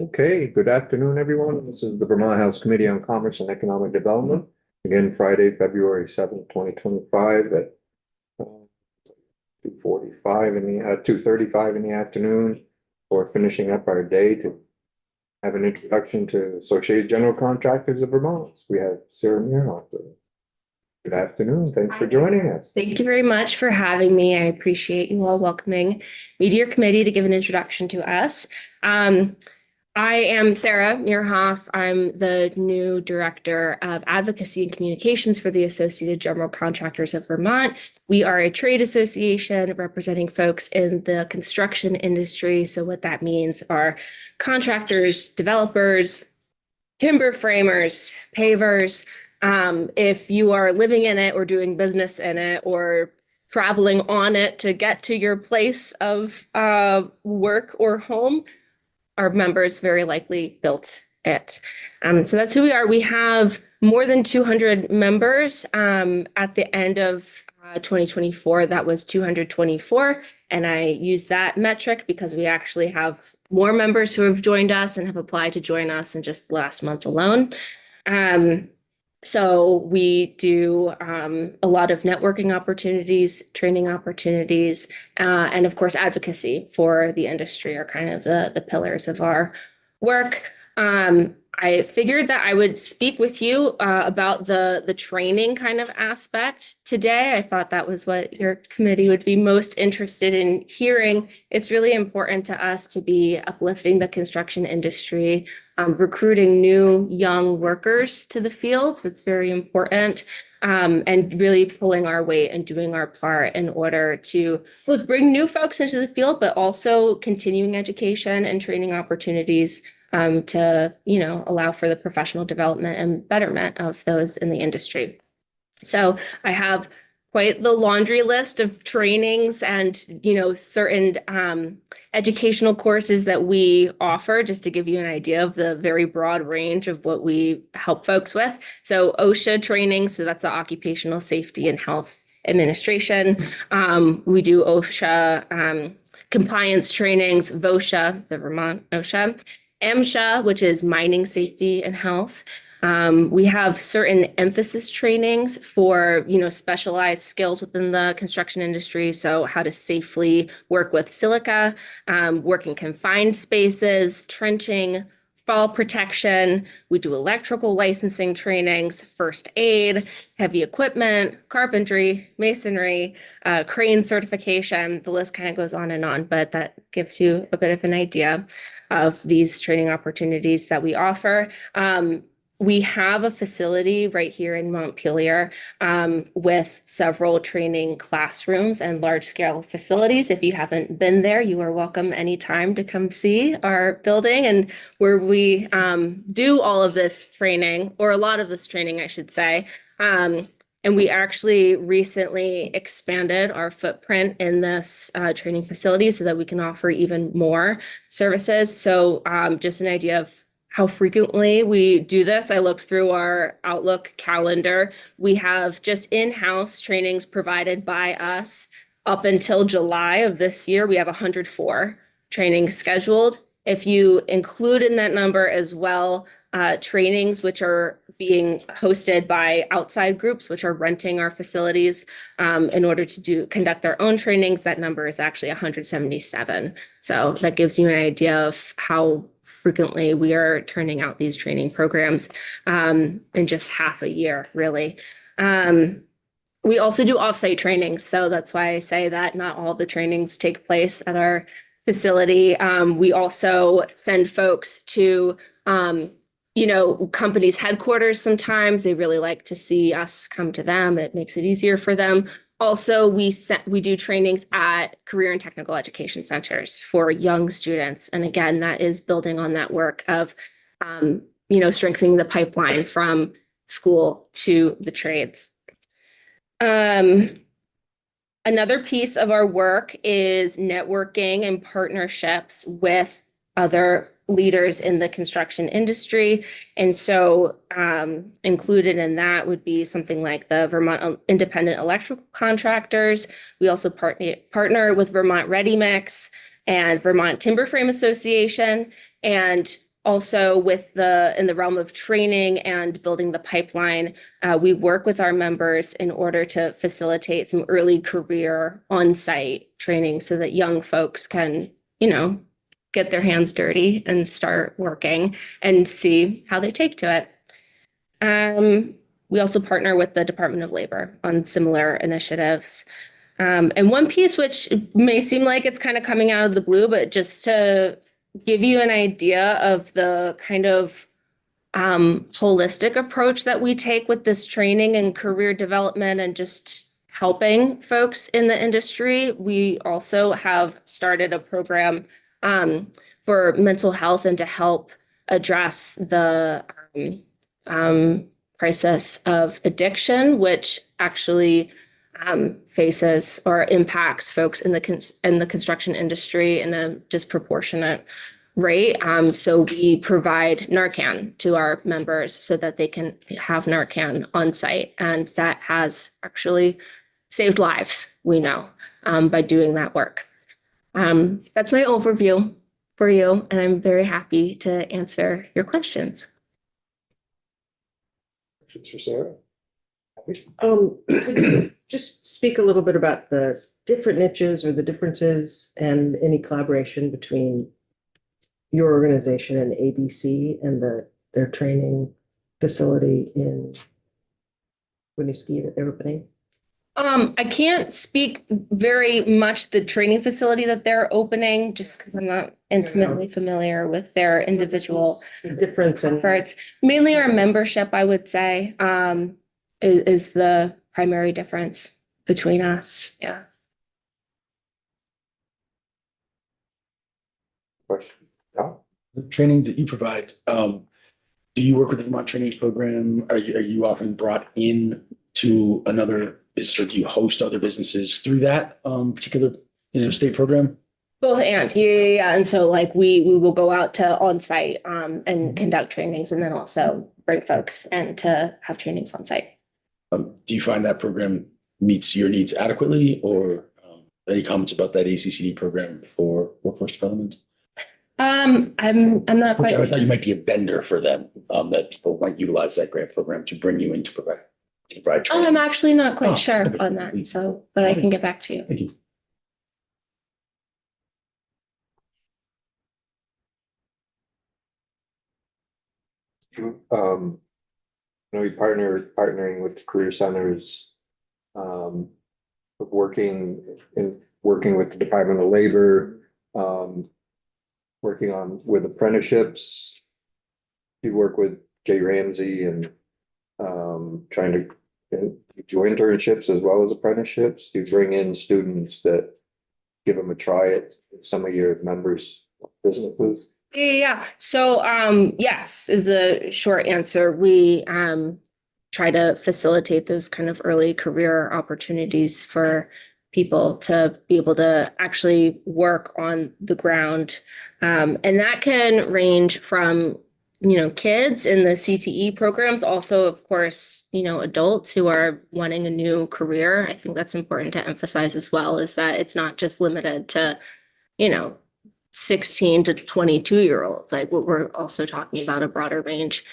Okay, good afternoon, everyone. This is the Vermont House Committee on Commerce and Economic Development. Again, Friday, February 7th, 2025 at 2:45 in the 2:35 in the afternoon. We're finishing up our day to have an introduction to Associated General Contractors of Vermont. We have Sarah Muirhoff. Good afternoon. Thanks for joining us. Thank you very much for having me. I appreciate you all welcoming me to your committee to give an introduction to us. I am Sarah Muirhoff. I'm the new Director of Advocacy and Communications for the Associated General Contractors of Vermont. We are a trade association representing folks in the construction industry. So what that means are contractors, developers, timber framers, pavers. If you are living in it or doing business in it or traveling on it to get to your place of work or home, our members very likely built it. So that's who we are. We have more than 200 members. At the end of 2024, that was 224. And I use that metric because we actually have more members who have joined us and have applied to join us in just the last month alone. So we do a lot of networking opportunities, training opportunities, and of course, advocacy for the industry are kind of the pillars of our work. I figured that I would speak with you about the training kind of aspect today. I thought that was what your committee would be most interested in hearing. It's really important to us to be uplifting the construction industry, recruiting new young workers to the fields. That's very important. And really pulling our weight and doing our part in order to both bring new folks into the field, but also continuing education and training opportunities to, allow for the professional development and betterment of those in the industry. So I have quite the laundry list of trainings and, certain educational courses that we offer, just to give you an idea of the very broad range of what we help folks with. So OSHA training, so that's the Occupational Safety and Health Administration. We do OSHA compliance trainings, VOSHA, the Vermont OSHA, MSHA, which is Mining Safety and Health. We have certain emphasis trainings for, specialized skills within the construction industry. So how to safely work with silica, work in confined spaces, trenching, fall protection. We do electrical licensing trainings, first aid, heavy equipment, carpentry, masonry, crane certification. The list kind of goes on, but that gives you a bit of an idea of these training opportunities that we offer. We have a facility right here in Montpelier with several training classrooms and large-scale facilities. If you haven't been there, you are welcome anytime to come see our building and where we do all of this training, or a lot of this training, I should say. And we actually recently expanded our footprint in this training facility so that we can offer even more services. So just an idea of how frequently we do this. I looked through our Outlook calendar. We have just in-house trainings provided by us up until July of this year. We have 104 trainings scheduled. If you include in that number as well trainings which are being hosted by outside groups, which are renting our facilities in order to conduct their own trainings, that number is actually 177. So that gives you an idea of how frequently we are turning out these training programs in just half a year, really. We also do offsite trainings. So that's why I say that not all the trainings take place at our facility. We also send folks to companies' headquarters sometimes. They really like to see us come to them. It makes it easier for them. Also, we do trainings at career and technical education centers for young students. And again, that is building on that work of, strengthening the pipeline from school to the trades. Another piece of our work is networking and partnerships with other leaders in the construction industry. And so included in that would be something like the Vermont Independent Electrical Contractors. We also partner with Vermont Ready Mix and Vermont Timber Frame Association. And also in the realm of training and building the pipeline, we work with our members in order to facilitate some early career on-site training so that young folks can, get their hands dirty and start working and see how they take to it. We also partner with the Department of Labor on similar initiatives. And one piece which may seem like it's kind of coming out of the blue, but just to give you an idea of the kind of holistic approach that we take with this training and career development and just helping folks in the industry, we also have started a program for mental health and to help address the crisis of addiction, which actually faces or impacts folks in the construction industry in a disproportionate rate. So we provide Narcan to our members so that they can have Narcan on site, and that has actually saved lives, we know, by doing that work. That's my overview for you, and I'm very happy to answer your questions. Questions for Sarah? Could you just speak a little bit about the different niches or the differences and any collaboration between your organization and ABC and their training facility in Winooski that they're opening? I can't speak very much the training facility that they're opening, just because I'm not intimately familiar with their individual Difference in efforts. Mainly our membership, I would say, is the primary difference between us. Yeah. Question? No? The trainings that you provide, do you work with the Vermont training program? Are you often brought in to another business, or do you host other businesses through that particular state program? Both and yeah. And so like we will go out to on site and conduct trainings, and then also bring folks in to have trainings on site. Do you find that program meets your needs adequately, or any comments about that ACCD program for workforce development? I'm not I quite. thought you might be a vendor for them, that people might utilize that grant program to bring you in to provide Oh, training. I'm actually not quite Oh, sure okay. on that. So, but I can get back to you. Thank you. I know you partnering with the career centers, working with the Department of Labor, working with apprenticeships. You work with Jay Ramsey and trying to do internships as well as apprenticeships. You bring in students that give them a try at some of your members' businesses. Yeah. So, yes, is the short answer. We try to facilitate those kind of early career opportunities for people to be able to actually work on the ground. And that can range from, kids in the CTE programs, also, of course, adults who are wanting a new career. I think that's important to emphasize as well, is that it's not just limited to, 16 to 22-year-olds. Like we're also talking about a broader range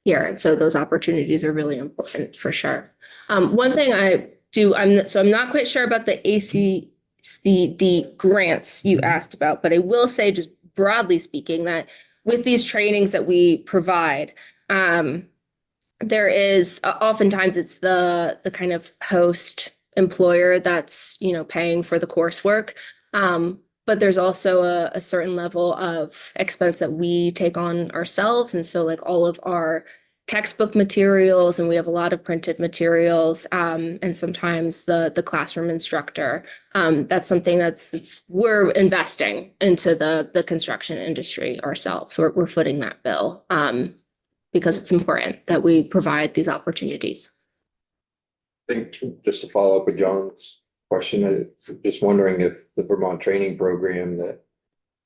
here. And so those opportunities are really important for sure. One thing I'm not quite sure about the ACCD grants you asked about, but I will say, just broadly speaking, that with these trainings that we provide, there is oftentimes it's the kind of host employer that's, paying for the coursework. But there's also a certain level of expense that we take on ourselves. And so like all of our textbook materials, and we have a lot of printed materials, and sometimes the classroom instructor, that's something we're investing into the construction industry ourselves. We're footing that bill because it's important that we provide these opportunities. I think just to follow up with John's question, just wondering if the Vermont training program that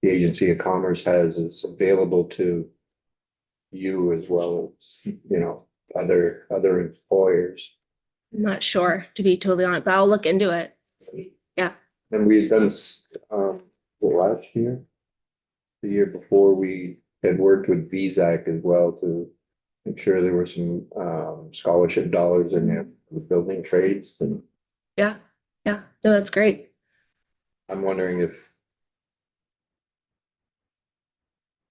the Agency of Commerce has is available to you as well as, other employers. I'm not sure, to be totally honest, but I'll look into it. Yeah. And we've done, last year, the year before, we had worked with VZAC as well to make sure there were some scholarship dollars in there for the building trades. And Yeah, yeah, no, that's great. I'm wondering if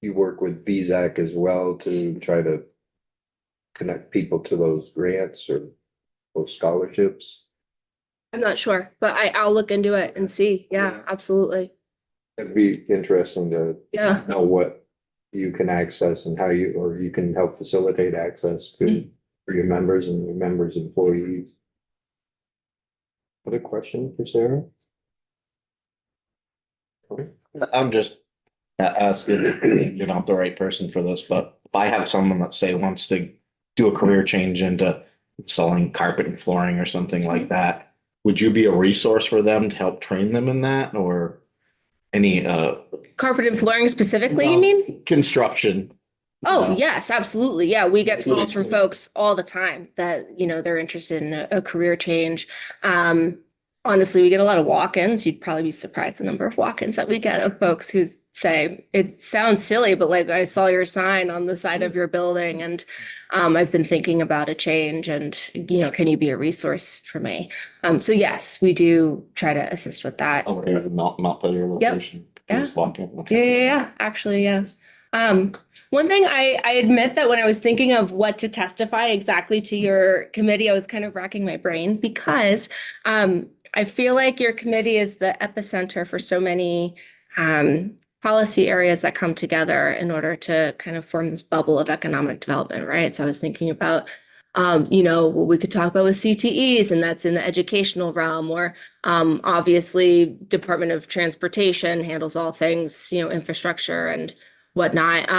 you work with VZAC as well to try to connect people to those grants or those scholarships. I'm not sure, but I'll look into it and see. Yeah, absolutely. It'd be interesting to Yeah. know what you can access and how you can help facilitate access to for your members and your members' employees. Other question for Sarah? Okay. I'm just asking, you're not the right person for this, but if I have someone that say wants to do a career change into selling carpet and flooring or something like that, would you be a resource for them to help train them in that or any Carpet and flooring specifically, you mean? construction? Oh, Yeah. yes, absolutely. Yeah, we get calls from folks all the time that, they're interested in a career change. Honestly, we get a lot of walk-ins. You'd probably be surprised the number of walk-ins that we get of folks who say, it sounds silly, but like I saw your sign on the side of your building and I've been thinking about a change and, can you be a resource for me? So yes, we do try to assist with that. Over here, Mount Pleasure location. Yeah. Just walk in. Yeah. Actually, yes. One thing I admit that when I was thinking of what to testify exactly to your committee, I was kind of racking my brain because I feel like your committee is the epicenter for so many policy areas that come together in order to kind of form this bubble of economic development, right? So I was thinking about what we could talk about with CTEs, and that's in the educational realm, or obviously Department of Transportation handles all things, infrastructure and whatnot.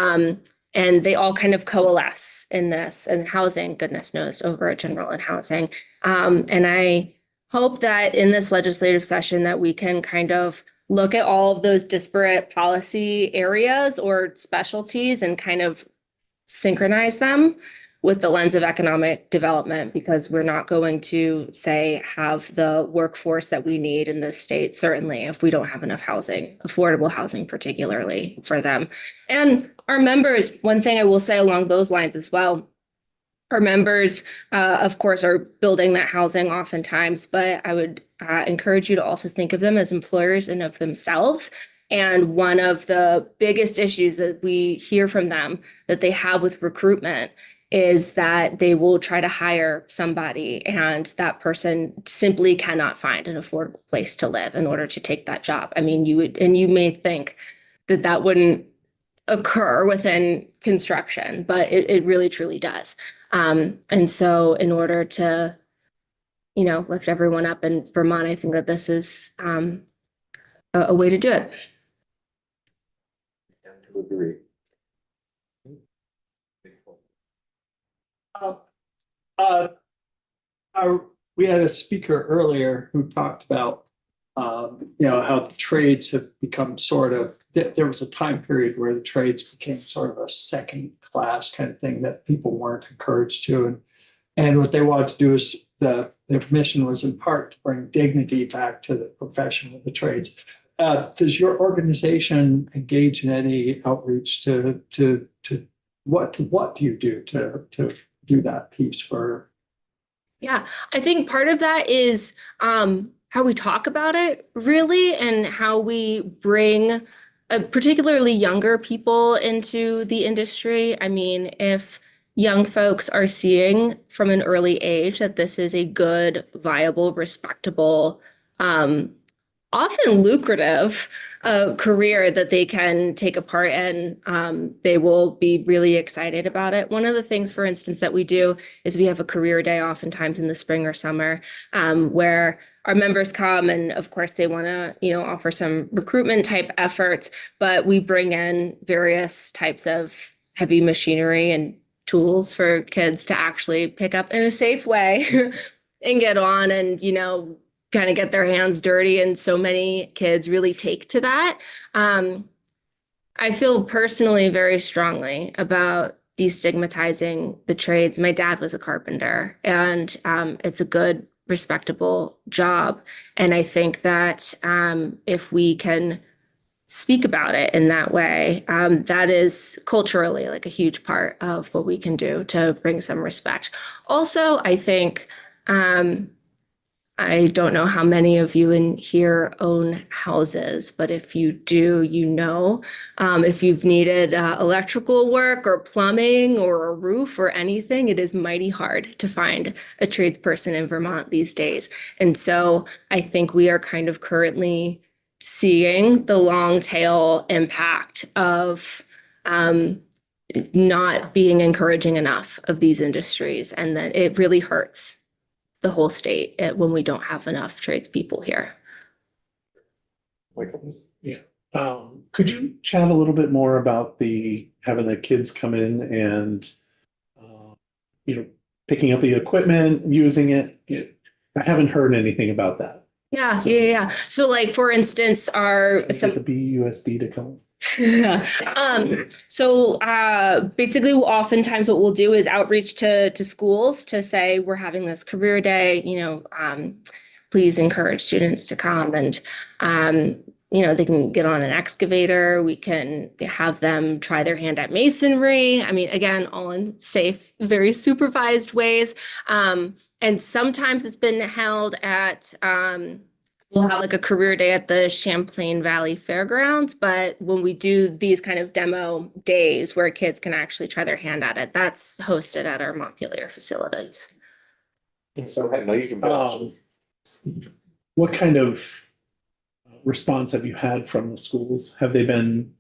And they all kind of coalesce in this, and housing, goodness knows, over at General and Housing. And I hope that in this legislative session that we can kind of look at all of those disparate policy areas or specialties and kind of synchronize them with the lens of economic development, because we're not going to have the workforce that we need in this state, certainly if we don't have enough housing, affordable housing particularly for them. And our members, one thing I will say along those lines as well, our members, of course, are building that housing oftentimes, but I would encourage you to also think of them as employers and of themselves. And one of the biggest issues that we hear from them that they have with recruitment is that they will try to hire somebody and that person simply cannot find an affordable place to live in order to take that job. I mean, you may think that wouldn't occur within construction, but it really truly does. And so in order to, lift everyone up in Vermont, I think that this is a way to do it. To agree. We had a speaker earlier who talked about, how the trades have become there was a time period where the trades became sort of a second class kind of thing that people weren't encouraged to. And what they wanted to do is their mission was in part to bring dignity back to the profession of the trades. Does your organization engage in any outreach to what do you do to do that piece for? Yeah, I think part of that is how we talk about it, really, and how we bring particularly younger people into the industry. I mean, if young folks are seeing from an early age that this is a good, viable, respectable, often lucrative career that they can take a part in, they will be really excited about it. One of the things, for instance, that we do is we have a career day oftentimes in the spring or summer where our members come, and of course they want to, offer some recruitment type efforts, but we bring in various types of heavy machinery and tools for kids to actually pick up in a safe way and get on and, kind of get their hands dirty. And so many kids really take to that. I feel personally very strongly about destigmatizing the trades. My dad was a carpenter, and it's a good, respectable job. And I think that if we can speak about it in that way. That is culturally like a huge part of what we can do to bring some respect. Also, I think, I don't know how many of you in here own houses, but if you do, if you've needed electrical work or plumbing or a roof or anything, it is mighty hard to find a tradesperson in Vermont these days. And so I think we are kind of currently seeing the long tail impact of not being encouraging enough of these industries, and that it really hurts the whole state when we don't have enough tradespeople here. Could you chat a little bit more about having the kids come in and, picking up the equipment, using it? I haven't heard anything about that. Yeah. So like, for instance, Get the BUSD to come. Basically oftentimes what we'll do is outreach to schools to say, we're having this career day, please encourage students to come, and they can get on an excavator. We can have them try their hand at masonry. I mean, again, all in safe, very supervised ways. And sometimes it's been held at, we'll have like a career day at the Champlain Valley Fairgrounds, but when we do these kind of demo days where kids can actually try their hand at it, that's hosted at our Montpelier facilities. So, no, you can. What kind of response have you had from the schools? Have they been?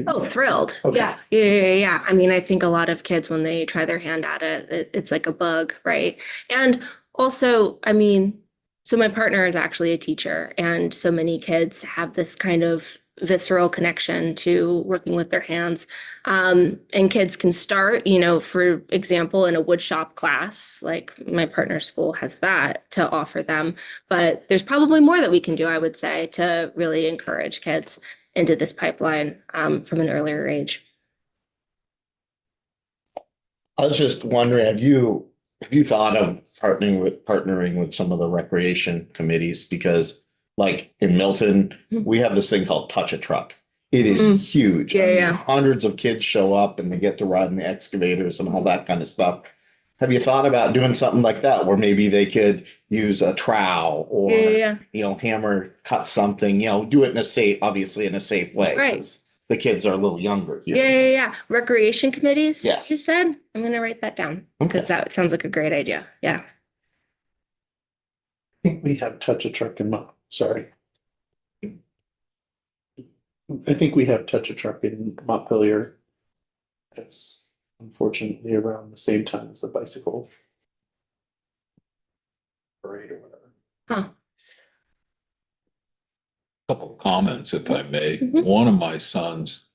Oh, thrilled. Okay. Yeah. I mean, I think a lot of kids, when they try their hand at it, it's like a bug, right? And also, I mean, so my partner is actually a teacher, and so many kids have this kind of visceral connection to working with their hands. And kids can start, for example, in a wood shop class, like my partner's school has that to offer them. But there's probably more that we can do, I would say, to really encourage kids into this pipeline from an earlier age. I was just wondering, have you thought of partnering with some of the recreation committees? Because like in Milton, we have this thing called Touch a Truck. It is huge. I mean, hundreds of kids show up and they get to ride in the excavators and all that kind of stuff. Have you thought about doing something like that, where maybe they could use a trowel or, hammer, cut something, do it obviously in a safe way. Right. The kids are a little younger. Yeah. Recreation committees, Yes. you said? I'm going to write that down because that sounds like a great idea. Yeah. I think we have Touch a Truck sorry. I think we have Touch a Truck in Montpelier. That's unfortunately around the same time as the bicycle parade or whatever. Huh. Couple of comments, if I may. Mhm. One of my sons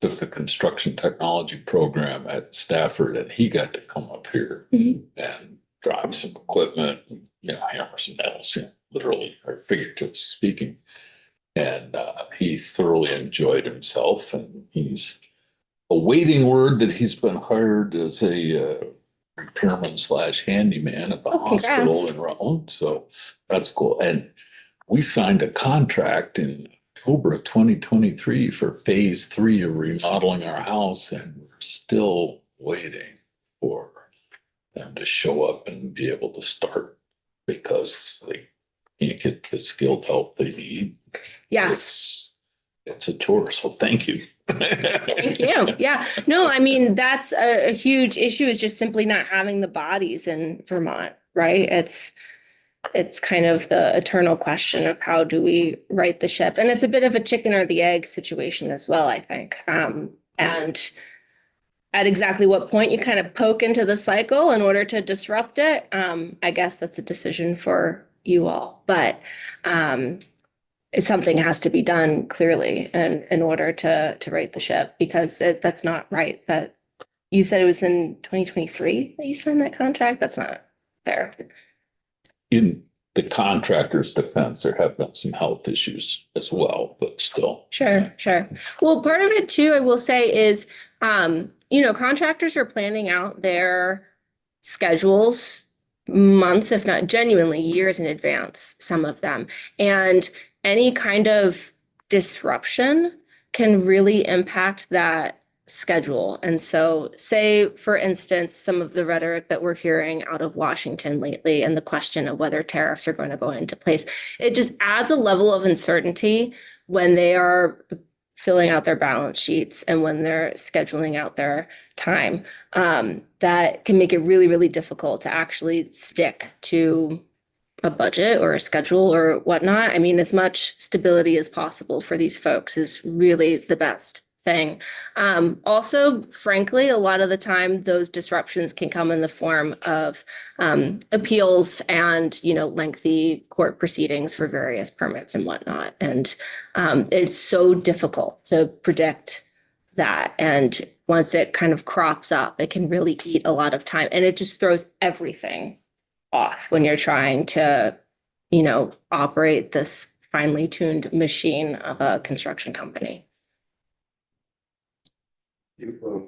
took the construction technology program at Stafford, and he got to come up here Mhm. and drive some equipment, hammer some nails, literally or figuratively speaking. And he thoroughly enjoyed himself, and he's awaiting word that he's been hired as a repairman / handyman at the hospital congrats. in Rutland. So that's cool. And we signed a contract in October of 2023 for phase 3 of remodeling our house, and we're still waiting for them to show up and be able to start because they can't get the skilled help they need. Yes. It's a chore, so thank you. Thank you. Yeah. No, I mean, that's a huge issue, is just simply not having the bodies in Vermont, right? It's kind of the eternal question of how do we right the ship? And it's a bit of a chicken or the egg situation as well, I think. And at exactly what point you kind of poke into the cycle in order to disrupt it, I guess that's a decision for you all. But something has to be done clearly in order to right the ship, because that's not right. That you said it was in 2023 that you signed that contract. That's not fair. In the contractor's defense, there have been some health issues as well, but still. Sure. Well, part of it too, I will say, is, contractors are planning out their schedules months, if not genuinely years in advance, some of them. And any kind of disruption can really impact that schedule. And so say, for instance, some of the rhetoric that we're hearing out of Washington lately and the question of whether tariffs are going to go into place, it just adds a level of uncertainty when they are filling out their balance sheets and when they're scheduling out their time, that can make it really, really difficult to actually stick to a budget or a schedule or whatnot. I mean, as much stability as possible for these folks is really the best thing. Also, frankly, a lot of the time those disruptions can come in the form of appeals and, lengthy court proceedings for various permits and whatnot. And it's so difficult to predict that. And once it kind of crops up, it can really eat a lot of time, and it just throws everything off when you're trying to, operate this finely tuned machine of a construction company. Do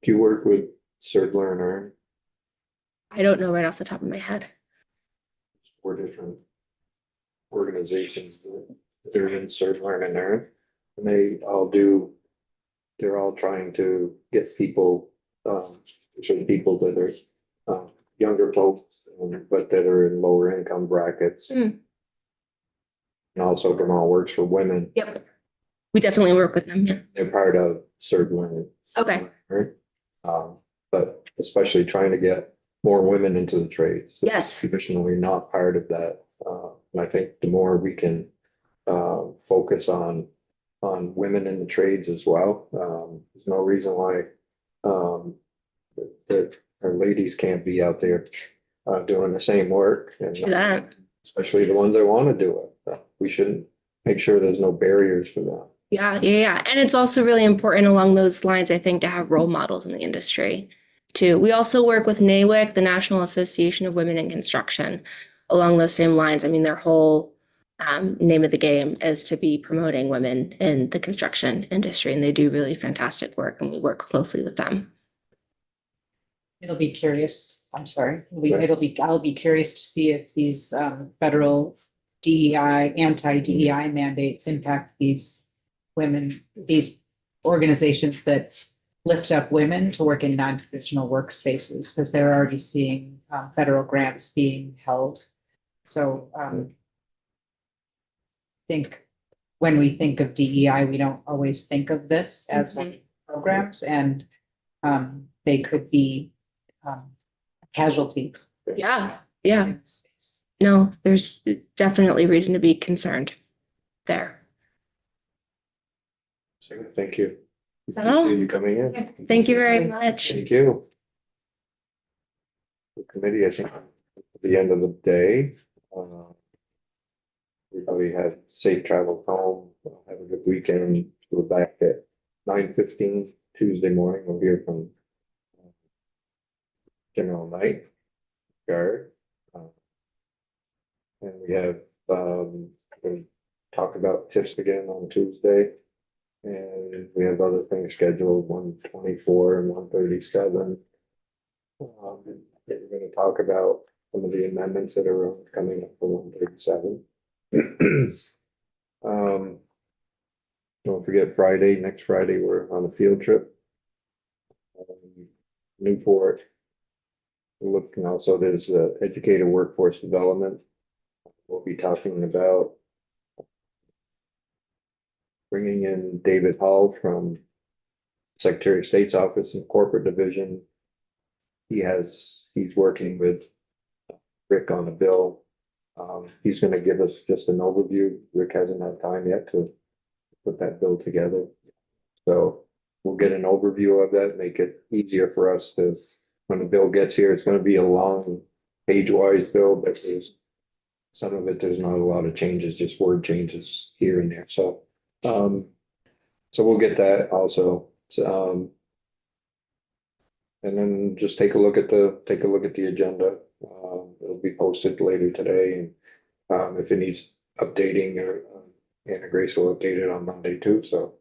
you work with Sirdler and Earn? I don't know right off the top of my head. 4 different organizations that are in Sirdler and Earn. And they're all trying to get people, especially people that are younger folks, but that are in lower income brackets. Mm. And also Vermont Works for Women. Yep. We definitely work with them. Yeah. They're part of Sirdler. Okay. Right? But especially trying to get more women into the trades. Yes. Traditionally not part of that. And I think the more we can focus on women in the trades as well, there's no reason why that our ladies can't be out there doing the same work, and Do that. especially the ones that want to do it. We shouldn't make sure there's no barriers for that. Yeah. And it's also really important along those lines, I think, to have role models in the industry too. We also work with NAWIC, the National Association of Women in Construction, along those same lines. I mean, their whole name of the game is to be promoting women in the construction industry, and they do really fantastic work, and we work closely with them. It'll be curious, I'm sorry, Right. I'll be curious to see if these federal DEI, anti-DEI mandates impact these women, these organizations that lift up women to work in non-traditional workspaces, because they're already seeing federal grants being held. So think when we think of DEI, we don't always think of this as one of the programs, and they could be a casualty. Yeah. in this space. No, there's definitely reason to be concerned there. So thank you. Is that all? Appreciate you coming in. Thank you very much. Thank you. The committee, I think, at the end of the day, everybody had safe travel home, have a good weekend. We're back at 9:15 Tuesday morning. We'll hear from General Knight Guard. And we have, we'll talk about TIFs again on Tuesday. And we have other things scheduled, 124 and 137. We're gonna talk about some of the amendments that are coming up for 137. Don't forget Friday, next Friday, we're on a field trip. Newport. We're looking also, there's educator workforce development. We'll be talking about bringing in David Hall from Secretary of State's Office and Corporate Division. He's working with Rick on a bill. He's gonna give us just an overview. Rick hasn't had time yet to put that bill together. So we'll get an overview of that, make it easier for us to, when the bill gets here, it's gonna be a long page-wise bill, but there's some of it, there's not a lot of changes, just word changes here and there. So we'll get that also. And then just take a look at the agenda. It'll be posted later today. And if it needs updating, or Anna Grace will update it on Monday too. So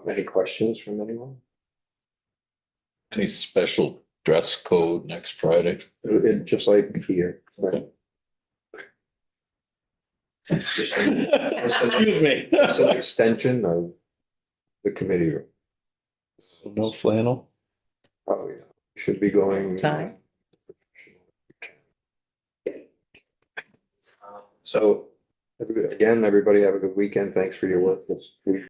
any questions from anyone? Any special dress code next Friday? Just like here. Right? Excuse me. It's an extension of the committee room. So no flannel. Oh, yeah. Should be going. Tie. So, again, everybody have a good weekend. Thanks for your work this week.